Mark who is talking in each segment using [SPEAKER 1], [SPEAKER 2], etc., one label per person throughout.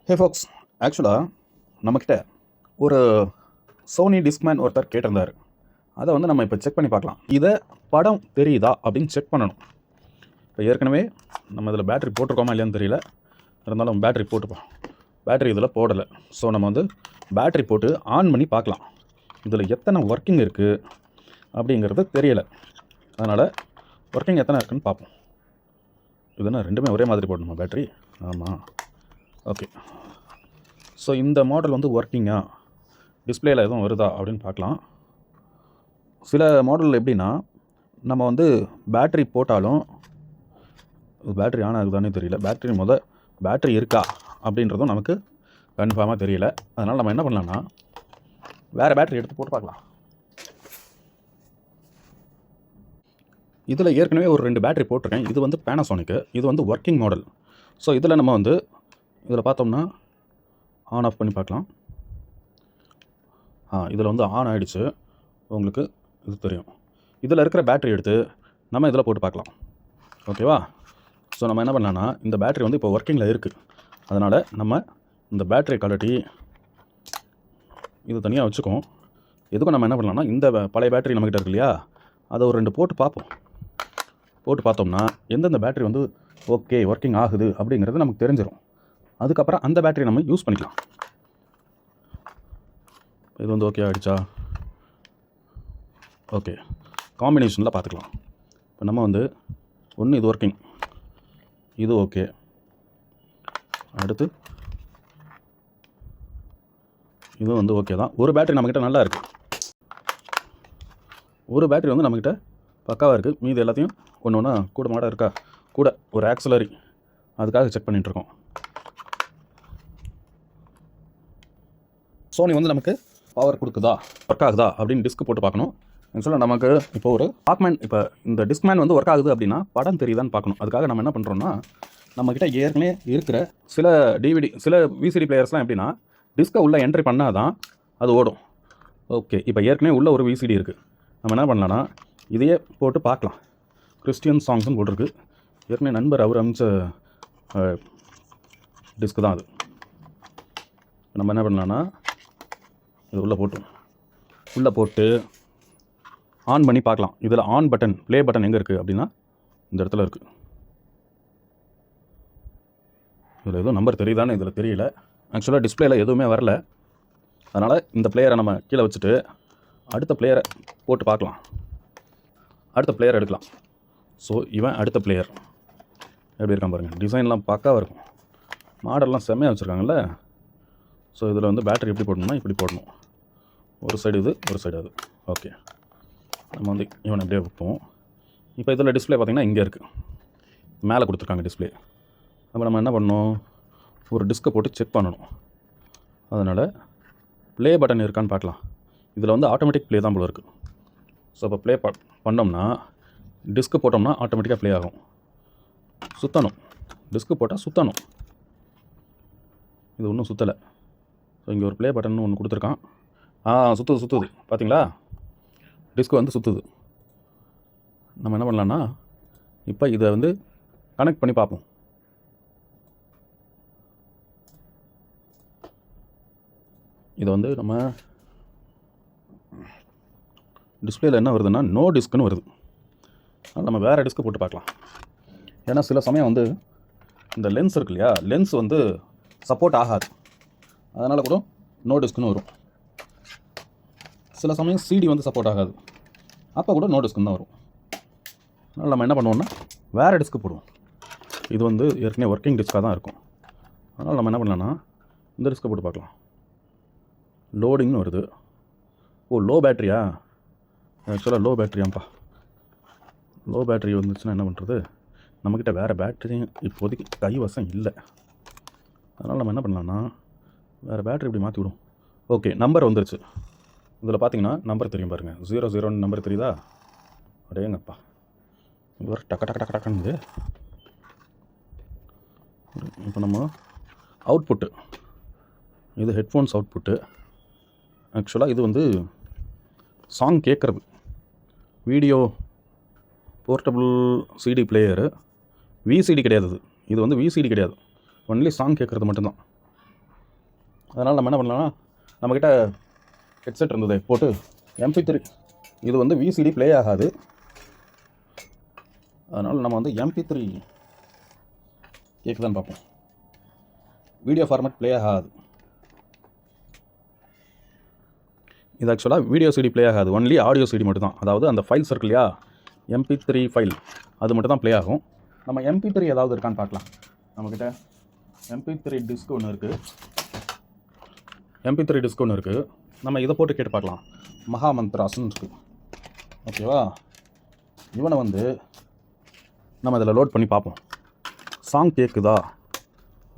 [SPEAKER 1] ஹே Fox, ஆக்சுவலாக நம்மக்கிட்ட ஒரு சோனி டிஸ்க்மேன் ஒருத்தர் கேட்டிருந்தார். அதை வந்து நம்ம இப்போ செக் பண்ணி பார்க்கலாம். இதை படம் தெரியுதா அப்படின்னு செக் பண்ணணும். இப்போ ஏற்கனவே நம்ம இதில் பேட்ரி போட்டிருக்கோமா இல்லையான்னு தெரியல, இருந்தாலும் பேட்ரி போட்டுப்போம். பேட்ரி இதில் போடலை. ஸோ நம்ம வந்து பேட்ரி போட்டு ஆன் பண்ணி பார்க்கலாம் இதில் எத்தனை ஒர்க்கிங் இருக்குது அப்படிங்கிறது தெரியலை. அதனால் ஒர்க்கிங் எத்தனை இருக்குதுன்னு பார்ப்போம். இதுனா ரெண்டுமே ஒரே மாதிரி போடணுமா பேட்ரி? ஆமாம், ஓகே. ஸோ இந்த மாடல் வந்து ஒர்க்கிங்காக டிஸ்பிளேயில் எதுவும் வருதா அப்படின்னு பார்க்கலாம். சில மாடல் எப்படின்னா நம்ம வந்து பேட்ரி போட்டாலும் பேட்ரி ஆன் ஆகுதானே தெரியல. பேட்ரி இருக்கா அப்படின்றதும் நமக்கு கன்ஃபார்மாக தெரியல. அதனால் நம்ம என்ன பண்ணலாம்னா வேறு பேட்ரி எடுத்து போட்டு பார்க்கலாம். இதில் ஏற்கனவே ஒரு 2 பேட்ரி போட்டிருக்கேன். இது வந்து பேனாசோனிக்கு, இது வந்து ஒர்க்கிங் மாடல். ஸோ இதில் நம்ம வந்து இதில் பார்த்தோம்னா ஆன் ஆஃப் பண்ணி பார்க்கலாம். இதில் வந்து ஆன் ஆகிடுச்சு, உங்களுக்கு இது தெரியும். இதில் இருக்கிற பேட்ரி எடுத்து நம்ம இதில் போட்டு பார்க்கலாம். ஓகேவா? ஸோ நம்ம என்ன பண்ணலான்னா இந்த பேட்ரி வந்து இப்போ ஒர்க்கிங்கில் இருக்குது. அதனால் நம்ம இந்த பேட்ரி கழட்டி இது தனியாக வச்சுக்கோம். எதுக்கும் நம்ம என்ன பண்ணலாம்னா இந்த பழைய பேட்ரி நம்மக்கிட்ட இருக்கு இல்லையா, அதை ஒரு 2 போட்டு பார்ப்போம். போட்டு பார்த்தோம்னா எந்தெந்த பேட்ரி வந்து ஓகே ஒர்க்கிங் ஆகுது அப்படிங்கிறது நமக்கு தெரிஞ்சிடும். அதுக்கப்புறம் அந்த பேட்டரி நம்ம யூஸ் பண்ணிக்கலாம். இது வந்து ஓகே ஆகிடுச்சா? ஓகே, காம்பினேஷனில் பார்த்துக்கலாம். இப்போ நம்ம வந்து ஒன்று இது ஒர்க்கிங், இது ஓகே. அடுத்து இது வந்து ஓகே தான். ஒரு பேட்டரி நம்மக்கிட்ட நல்லா இருக்குது, ஒரு பேட்டரி வந்து நம்மக்கிட்ட பக்காவாக இருக்குது. மீது எல்லாத்தையும் ஒன்று ஒன்றா கூட மாட இருக்கா, கூட ஒரு ஆக்சிலரி, அதுக்காக செக் பண்ணிகிட்ருக்கோம். சோனி வந்து நமக்கு பவர் கொடுக்குதா, ஒர்க் ஆகுதா அப்படின்னு டிஸ்க் போட்டு பார்க்கணும். ஆக்சுவலாக நமக்கு இப்போ ஒரு வாக்மேன், இப்போ இந்த டிஸ்க்மேன் வந்து ஒர்க் ஆகுது அப்படின்னா படம் தெரியுதான்னு பார்க்கணும். அதுக்காக நம்ம என்ன பண்ணுறோம்னா நம்மக்கிட்ட ஏற்கனவே இருக்கிற சில டிவிடி, சில விசிடி பிளேயர்ஸ்லாம் எப்படின்னா டிஸ்கை உள்ளே என்ட்ரி பண்ணால் தான் அது ஓடும். ஓகே, இப்போ ஏற்கனவே உள்ள ஒரு விசிடி இருக்குது. நம்ம என்ன பண்ணலான்னா இதையே போட்டு பார்க்கலாம். கிறிஸ்டியன் சாங்ஸ்னு போட்டிருக்கு. ஏற்கனவே நண்பர் அவர் அமைச்ச டிஸ்க்கு தான் அது. நம்ம என்ன பண்ணலான்னா இது உள்ளே போட்டு ஆன் பண்ணி பார்க்கலாம். இதில் ஆன் பட்டன், ப்ளே பட்டன் எங்கே இருக்குது அப்படின்னா இந்த இடத்துல இருக்குது. இதில் எதுவும் நம்பர் தெரியுதான்னு இதில் தெரியல. ஆக்சுவலாக டிஸ்பிளேயில் எதுவுமே வரல. அதனால் இந்த பிளேயரை நம்ம கீழே வச்சுட்டு அடுத்த பிளேயரை போட்டு பார்க்கலாம். அடுத்த பிளேயர் எடுக்கலாம். ஸோ இவன் அடுத்த பிளேயர் எப்படி இருக்கான் பாருங்கள். டிசைன்லாம் பக்காவாக இருக்கும், மாடல்லாம் செம்மையாக வச்சுருக்காங்கல்ல. ஸோ இதில் வந்து பேட்டரி எப்படி போடணும்னா இப்படி போடணும். ஒரு சைடு இது, ஒரு சைடு அது. ஓகே, நம்ம வந்து இவனை அப்படியே வைப்போம். இப்போ இதில் டிஸ்பிளே பார்த்திங்கன்னா இங்கே இருக்குது, மேலே கொடுத்துருக்காங்க டிஸ்பிளே. அப்போ நம்ம என்ன பண்ணணும், ஒரு டிஸ்கை போட்டு செக் பண்ணணும். அதனால் ப்ளே பட்டன் இருக்கான்னு பார்க்கலாம். இதில் வந்து ஆட்டோமேட்டிக் ப்ளே தான் போல இருக்குது. ஸோ இப்போ ப்ளே பண்ணோம்னா டிஸ்க்கு போட்டோம்னா ஆட்டோமேட்டிக்காக ப்ளே ஆகும். சுற்றணும், டிஸ்க்கு போட்டால் சுற்றணும். இது ஒன்றும் சுற்றலை. ஸோ இங்கே ஒரு ப்ளே பட்டன் ஒன்று கொடுத்துருக்கான். சுற்றுது பார்த்தீங்களா, டிஸ்க்கு வந்து சுற்றுது. நம்ம என்ன பண்ணலான்னா இப்போ இதை வந்து கனெக்ட் பண்ணி பார்ப்போம். இதை வந்து நம்ம டிஸ்பிளேயில் என்ன வருதுன்னா நோ டிஸ்க்குன்னு வருது. அதனால் நம்ம வேறு டிஸ்க்கு போட்டு பார்க்கலாம். ஏன்னா சில சமயம் வந்து இந்த லென்ஸ் இருக்கு இல்லையா, லென்ஸ் வந்து சப்போர்ட் ஆகாது. அதனால் கூட நோ டிஸ்க்குன்னு வரும். சில சமயம் சிடி வந்து சப்போர்ட் ஆகாது, அப்போ கூட நோ டிஸ்க்குன்னு தான் வரும். அதனால் நம்ம என்ன பண்ணுவோம்னா வேறு டிஸ்க்கு போடுவோம். இது வந்து ஏற்கனவே ஒர்க்கிங் டிஸ்க்காக தான் இருக்கும். அதனால் நம்ம என்ன பண்ணலான்னா இந்த டிஸ்க்கை போட்டு பார்க்கலாம். லோடிங்னு வருது. லோ பேட்ரியா? ஆக்சுவலாக லோ பேட்ரியாப்பா. லோ பேட்ரி வந்துச்சுன்னா என்ன பண்ணுறது, நம்மக்கிட்ட வேறு பேட்டரியும் இப்போதைக்கு கைவசம் இல்லை. அதனால் நம்ம என்ன பண்ணலான்னா வேறு பேட்ரி இப்படி மாற்றி விடும். ஓகே, நம்பர் வந்துருச்சு. இதில் பார்த்தீங்கன்னா நம்பர் தெரியும் பாருங்கள், 00 நம்பர் தெரியுதா? அடேங்கப்பா, இது ஒரு டக்குன்னு. இப்போ நம்ம அவுட்புட்டு, இது ஹெட்ஃபோன்ஸ் அவுட்புட்டு. ஆக்சுவலாக இது வந்து சாங் கேட்குறது, video portable CD player. VCD கிடையாது இது வந்து விசிடி கிடையாது, ஒன்லி சாங் கேட்குறது மட்டும்தான். அதனால் நம்ம என்ன பண்ணலாம்னா, நம்மக்கிட்ட ஹெட்செட் இருந்தது போட்டு MP3 இது வந்து VCD ப்ளே ஆகாது. அதனால் நம்ம வந்து MP3 கேட்குதான்னு பார்ப்போம். வீடியோ ஃபார்மேட் ப்ளே ஆகாது. இது ஆக்சுவலாக வீடியோ CD ப்ளே ஆகாது, ஒன்லி ஆடியோ CD மட்டும் தான். அதாவது அந்த ஃபைல்ஸ் இருக்கு இல்லையா, MP3 ஃபைல், அது மட்டும் தான் ப்ளே ஆகும். நம்ம MP3 ஏதாவது இருக்கான்னு பார்க்கலாம். நம்மக்கிட்ட MP3 டிஸ்க் ஒன்று இருக்குது. MP3 டிஸ்க் ஒன்று இருக்குது. நம்ம இதை போட்டு கேட்டு பார்க்கலாம். மகா மந்த்ராஸ்ன்னு இருக்குது. ஓகேவா? இவனை வந்து நம்ம இதில் லோட் பண்ணி பார்ப்போம். சாங் கேட்குதா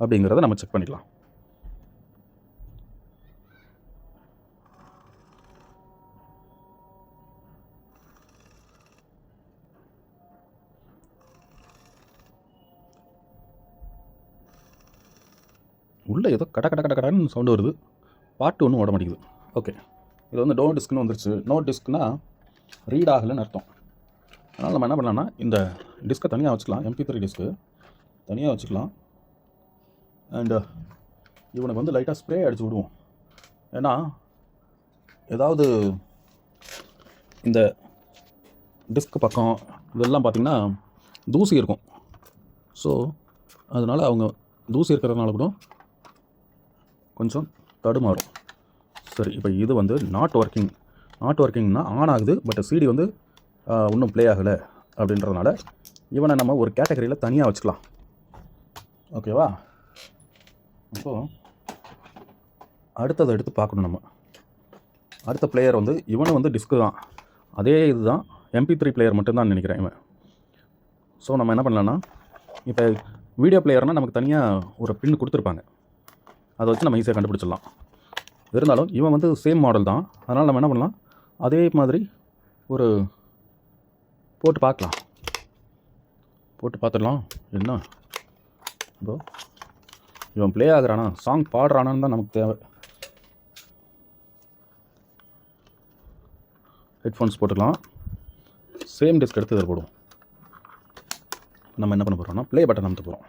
[SPEAKER 1] அப்படிங்கிறத நம்ம செக் பண்ணிக்கலாம். உள்ளே ஏதோ கடன்னு சவுண்டு வருது. பாட்டு ஒன்றும் ஓட மாட்டேங்குது. ஓகே, இது வந்து நோ டிஸ்க்னு வந்துருச்சு. நோ டிஸ்க்னால் ரீட் ஆகலைன்னு அர்த்தம். அதனால் நம்ம என்ன பண்ணலாம்னா, இந்த டிஸ்க்கை தனியாக வச்சுக்கலாம். MP3 டிஸ்க்கு தனியாக வச்சுக்கலாம். அண்டு இவனுக்கு வந்து லைட்டாக ஸ்ப்ரே அடித்து விடுவோம். ஏன்னா ஏதாவது இந்த டிஸ்க் பக்கம் இதெல்லாம் பார்த்திங்கன்னா தூசி இருக்கும். ஸோ அதனால் அவங்க தூசி இருக்கிறதுனால கூட கொஞ்சம் தடுமாறும். சரி, இப்போ இது வந்து நாட் ஒர்க்கிங்னா ஆன் ஆகுது, பட் CD வந்து இன்னும் ப்ளே ஆகலை அப்படின்றதுனால இவனை நம்ம ஒரு கேட்டகரியில் தனியாக வச்சுக்கலாம். ஓகேவா? இப்போது அடுத்ததை எடுத்து பார்க்கணும். நம்ம அடுத்த பிளேயர் வந்து இவனும் வந்து டிஸ்க்கு தான், அதே இது தான், MP3 பிளேயர் மட்டும்தான் நினைக்கிறேன் இவன். ஸோ நம்ம என்ன பண்ணலான்னா, இப்போ வீடியோ பிளேயர்னால் நமக்கு தனியாக ஒரு பின் கொடுத்துருப்பாங்க, அதை வச்சு நம்ம ஈஸியாக கண்டுபிடிச்சிடலாம். இருந்தாலும் இவன் வந்து சேம் மாடல் தான். அதனால் நம்ம என்ன பண்ணலாம், அதே மாதிரி ஒரு போட்டு பார்க்கலாம். போட்டு பார்த்துடலாம். என்ன இப்போ இவன் ப்ளே ஆகுறானா, சாங் பாடுறானான்னு தான் நமக்கு தேவை. ஹெட்ஃபோன்ஸ் போட்டுக்கலாம். சேம் டிஸ்க் எடுத்து இதில் போடுவோம். நம்ம என்ன பண்ண போகிறோம்னா, ப்ளே பட்டன் அமுத்த போகிறோம்.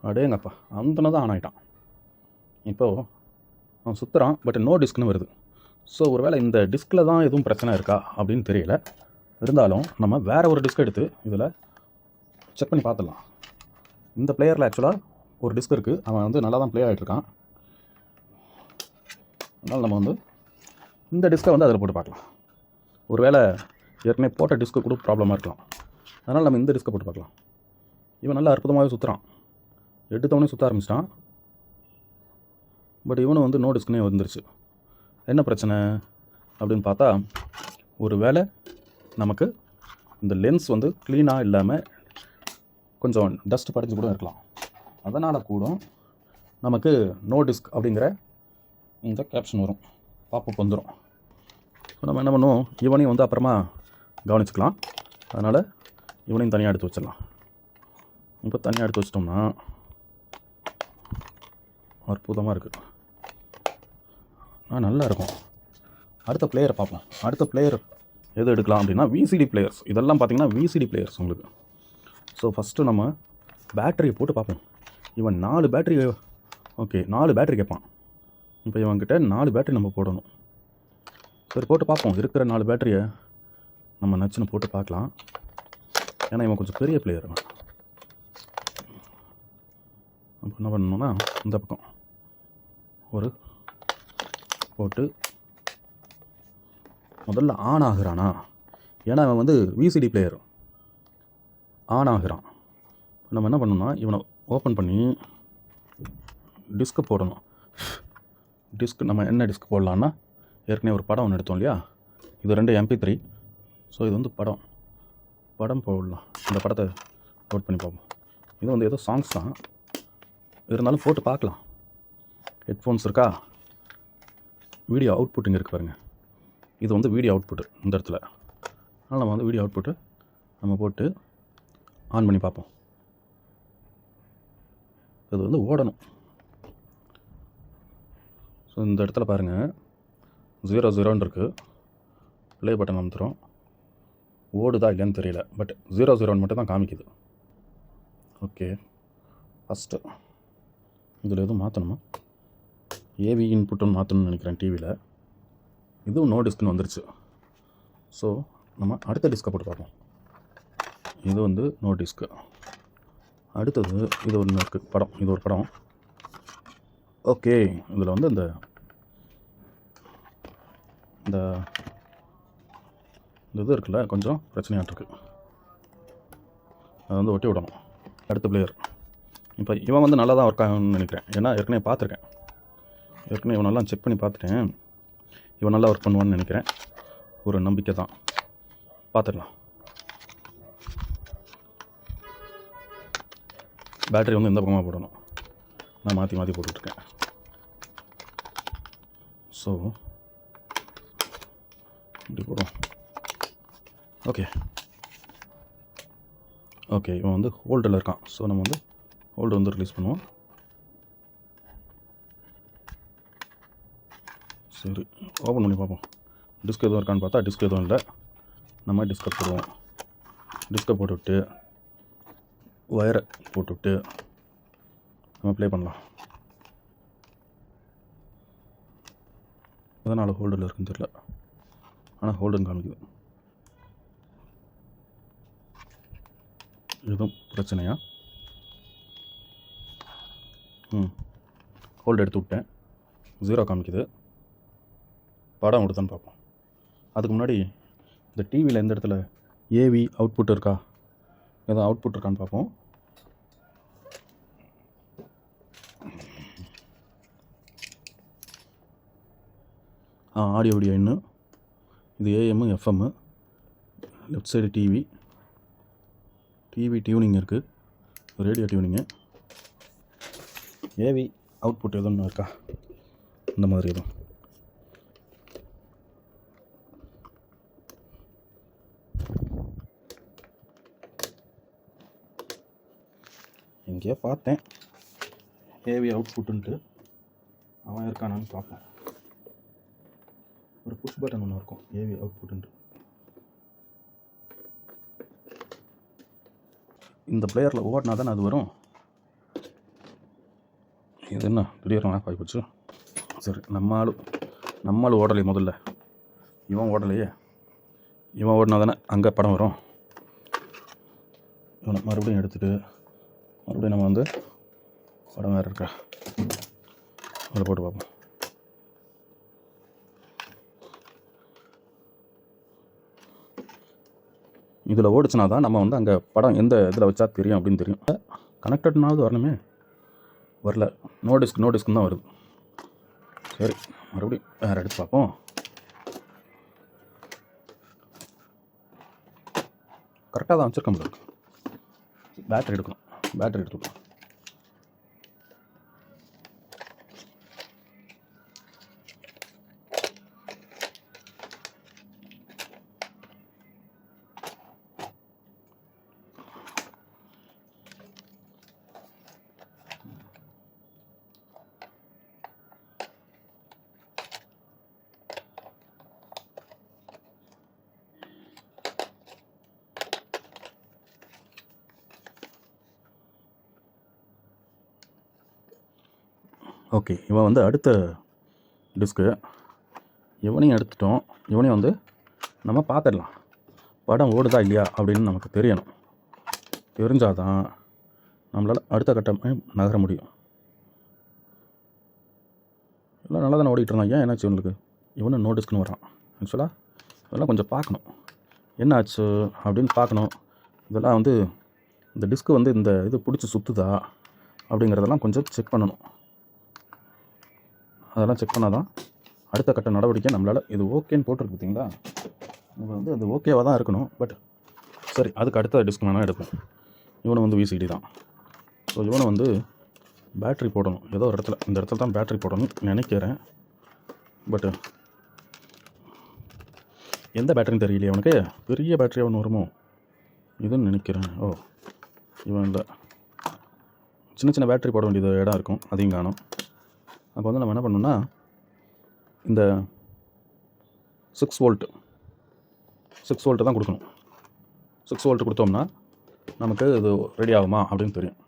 [SPEAKER 1] அடேங்கப்பா, அமுத்துனா தான் ஆன் ஆகிட்டான். இப்போது அவன் சுற்றுறான், பட் நோ டிஸ்க்னு வருது. ஸோ ஒருவேளை இந்த டிஸ்கில் தான் எதுவும் பிரச்சனை இருக்கா அப்படின்னு தெரியல. இருந்தாலும் நம்ம வேறு ஒரு டிஸ்க் எடுத்து இதில் செக் பண்ணி பார்த்துடலாம். இந்த பிளேயரில் ஆக்சுவலாக ஒரு டிஸ்க் இருக்குது, அவன் வந்து நல்லா தான் ப்ளே ஆகிட்ருக்கான். அதனால் நம்ம வந்து இந்த டிஸ்க்கை வந்து அதில் போட்டு பார்க்கலாம். ஒருவேளை ஏற்கனவே போட்ட டிஸ்க்கு கூட ப்ராப்ளமாக இருக்கலாம். அதனால் நம்ம இந்த டிஸ்க்கை போட்டு பார்க்கலாம். இவன் நல்லா அற்புதமாகவே சுற்றுறான். எடுத்தவொடனே சுற்ற ஆரம்பிச்சிட்டான். பட் இவனும் வந்து நோ டிஸ்க்னே வந்துருச்சு. என்ன பிரச்சனை அப்படின்னு பார்த்தா, ஒரு வேளை நமக்கு இந்த லென்ஸ் வந்து க்ளீனாக இல்லாமல் கொஞ்சம் டஸ்ட் படிஞ்சு கூட இருக்கலாம். அதனால் கூட நமக்கு நோ டிஸ்க் அப்படிங்கிற இந்த கேப்ஷன் வரும், பாப்பப் வந்துடும். இப்போ நம்ம என்ன பண்ணுவோம், இவனையும் வந்து அப்புறமா கவனிச்சுக்கலாம். அதனால் இவனையும் தனியாக எடுத்து வச்சிடலாம். இப்போ தனியாக எடுத்து வச்சிட்டோம்னா அற்புதமாக இருக்குது, நல்லா இருக்கும். அடுத்த பிளேயரை பார்ப்போம். அடுத்த பிளேயர் எது எடுக்கலாம் அப்படின்னா, VCD பிளேயர்ஸ். இதெல்லாம் பார்த்திங்கன்னா VCD பிளேயர்ஸ் உங்களுக்கு. ஸோ ஃபஸ்ட்டு நம்ம பேட்டரியை போட்டு பார்ப்போம். இவன் 4 பேட்டரி, ஓகே 4 பேட்டரி கேட்பான். இப்போ இவன்கிட்ட 4 பேட்டரி நம்ம போடணும். சரி, போட்டு பார்ப்போம். இருக்கிற 4 பேட்டரியை நம்ம நச்சுன்னு போட்டு பார்க்கலாம். ஏன்னா இவன் கொஞ்சம் பெரிய பிளேயர். அப்போ என்ன பண்ணணும்னா, இந்த பக்கம் ஒரு போட்டு முதல்ல ஆன் ஆகுறானா, ஏன்னா அவன் வந்து VCD பிளேயர் ஆன் ஆகுறான். நம்ம என்ன பண்ணணும்னா, இவனை ஓப்பன் பண்ணி டிஸ்க்கு போடணும். டிஸ்க் நம்ம என்ன டிஸ்க் போடலான்னா, ஏற்கனவே ஒரு படம் ஒன்று எடுத்தோம் இல்லையா, இது 2 MP3. ஸோ இது வந்து படம் போடலாம். இந்த படத்தை லோட் பண்ணி பார்ப்போம். இது வந்து ஏதோ சாங்ஸ் தான், இருந்தாலும் போட்டு பார்க்கலாம். ஹெட்ஃபோன்ஸ் இருக்கா, வீடியோ அவுட்புட் இங்கே இருக்குது பாருங்கள். இது வந்து வீடியோ அவுட்புட்டு இந்த இடத்துல. அதனால் நம்ம வந்து வீடியோ அவுட்புட்டு நம்ம போட்டு ஆன் பண்ணி பார்ப்போம். இது வந்து ஓடணும். ஸோ இந்த இடத்துல பாருங்கள் 00 இருக்குது. ப்ளே பட்டன் அமுத்துறோம். ஓடுதா இல்லையான்னு தெரியல, பட் 00 மட்டும் தான் காமிக்குது. ஓகே, ஃபஸ்ட்டு இதில் எதுவும் மாற்றணுமா? ஏவி இன்புட்டுன்னு மாற்றணும்னு நினைக்கிறேன் டிவியில். இதுவும் நோ டிஸ்க்னு வந்துருச்சு. ஸோ நம்ம அடுத்த டிஸ்கை போட்டு பார்ப்போம். இது வந்து நோ டிஸ்க்கு. அடுத்தது இது ஒன்று இருக்குது, படம். இது ஒரு படம். ஓகே, இதில் வந்து இந்த இந்த இது இருக்குல்ல, கொஞ்சம் பிரச்சனையாகிட்டுருக்கு. அதை வந்து ஒட்டி விடணும். அடுத்த பிளேயர் இப்போ இவன் வந்து நல்லா தான் ஒர்க் ஆகும்னு நினைக்கிறேன். ஏன்னா ஏற்கனவே பார்த்துருக்கேன். ஏற்கனவே இவனெல்லாம் செக் பண்ணி பார்த்துட்டேன். இவன் நல்லா ஒர்க் பண்ணுவான்னு நினைக்கிறேன். ஒரு நம்பிக்கை தான். பார்த்துடலாம். பேட்டரி வந்து இந்த பக்கமாக போடணும். நான் மாற்றி மாற்றி போட்டுட்ருக்கேன். ஸோ இப்படி போடுவோம். ஓகே ஓகே, இவன் வந்து ஹோல்டில் இருக்கான். ஸோ நம்ம வந்து ஹோல்டு வந்து ரிலீஸ் பண்ணுவோம். சரி, ஓப்பன் பண்ணி பார்ப்போம். டிஸ்க் எதுவும் இருக்கான்னு பார்த்தா டிஸ்க் எதுவும் இல்லை. நம்ம டிஸ்கை போடுவோம். டிஸ்கை போட்டுவிட்டு ஒயரை போட்டுவிட்டு நம்ம ப்ளே பண்ணலாம். எதனால் ஹோல்டில் இருக்குன்னு தெரியல, ஆனால் ஹோல்டுன்னு காமிக்குது. எதுவும் பிரச்சனையா? ஹோல்டு எடுத்து விட்டேன். 0 காமிக்குது. படம் கொடுத்தான்னு பார்ப்போம். அதுக்கு முன்னாடி இந்த டிவியில் எந்த இடத்துல ஏவி அவுட்புட் இருக்கா, எதுவும் அவுட்புட் இருக்கான்னு பார்ப்போம். ஆடியோ வீடியோ இன்னும் இது AM FM. Left side TV tuning இருக்குது, ரேடியோ டியூனிங்கு. ஏவி அவுட்புட் எதுவும் இருக்கா, இந்த மாதிரி எதுவும். எங்கேயோ பார்த்தேன் ஏவி அவுட்புட்டுன்ட்டு. அவன் இருக்கானான்னு பார்ப்போம். ஒரு புஷ் பட்டன் ஒன்று இருக்கும், ஏவி அவுட்புட்டுன்ட்டு. இந்த பிளேயரில் ஓடினா தானே அது வரும். இது என்ன திடீர்னு ஆஃப் ஆகிப்போச்சு. சரி, நம்மளும் ஓடலையே முதல்ல. இவன் ஓடலையே. இவன் ஓடினா தானே அங்கே படம் வரும். இவனை மறுபடியும் எடுத்துகிட்டு மறுபடியும் நம்ம வந்து படம் வேறு இருக்கா அதில் போட்டு பார்ப்போம். இதில் ஓடிச்சுனா தான் நம்ம வந்து அங்கே படம் எந்த இதில் வச்சா தெரியும் அப்படின்னு தெரியும். கனெக்டட்னாவது வரணுமே, வரல. நோ டிஸ்க்குன்னு தான் வருது. சரி, மறுபடியும் வேறு எடுத்து பார்ப்போம். கரெக்டாக தான் வச்சுருக்கோம். பேட்டரி எடுக்கணும். பேட்டரி எடுத்துக்கலாம். ஓகே, இவன் வந்து அடுத்த டிஸ்க்கு. இவனையும் எடுத்துட்டோம். இவனையும் வந்து நம்ம பார்த்துடலாம். படம் ஓடுதா இல்லையா அப்படின்னு நமக்கு தெரியணும். தெரிஞ்சால் தான் நம்மளால் அடுத்த கட்டம் நகர முடியும். எல்லாம் நல்லா தானே ஓடிட்டு இருந்தான். ஏன் என்னாச்சு இவனுக்கு? இவனும் நோ டிஸ்க்குன்னு வரான். ஆக்சுவலாக இதெல்லாம் கொஞ்சம் பார்க்கணும், என்ன ஆச்சு அப்படின்னு பார்க்கணும். இதெல்லாம் வந்து இந்த டிஸ்க்கு வந்து இந்த இது பிடிச்சி சுற்றுதா அப்படிங்கிறதெல்லாம் கொஞ்சம் செக் பண்ணணும். அதெல்லாம் செக் பண்ணால் தான் அடுத்த கட்ட நடவடிக்கை நம்மளால். இது ஓகேன்னு போட்டிருக்கு பார்த்தீங்களா, இது வந்து அது ஓகேவாக தான் இருக்கணும். பட் சரி, அதுக்கு அடுத்த டிஸ்க் வேணால் எடுப்போம். இவனை வந்து விசிடி தான். ஸோ இவனை வந்து பேட்ரி போடணும். ஏதோ ஒரு இடத்துல, இந்த இடத்துல தான் பேட்ரி போடணும்னு நினைக்கிறேன். பட்டு எந்த பேட்டரின்னு தெரியலையே. அவனுக்கு பெரிய பேட்டரி ஒன்று வருமோ இதுன்னு நினைக்கிறேன். ஓ, இவன் இல்லை. சின்ன சின்ன பேட்டரி போட வேண்டியது இடம் இருக்கும், அதையும் காணும். அப்போ வந்து நம்ம என்ன பண்ணணும்னா, இந்த 6 வோல்ட்டு தான் கொடுக்கணும். 6 வோல்ட்டு கொடுத்தோம்னா நமக்கு இது ரெடி ஆகுமா அப்படின்னு தெரியும்.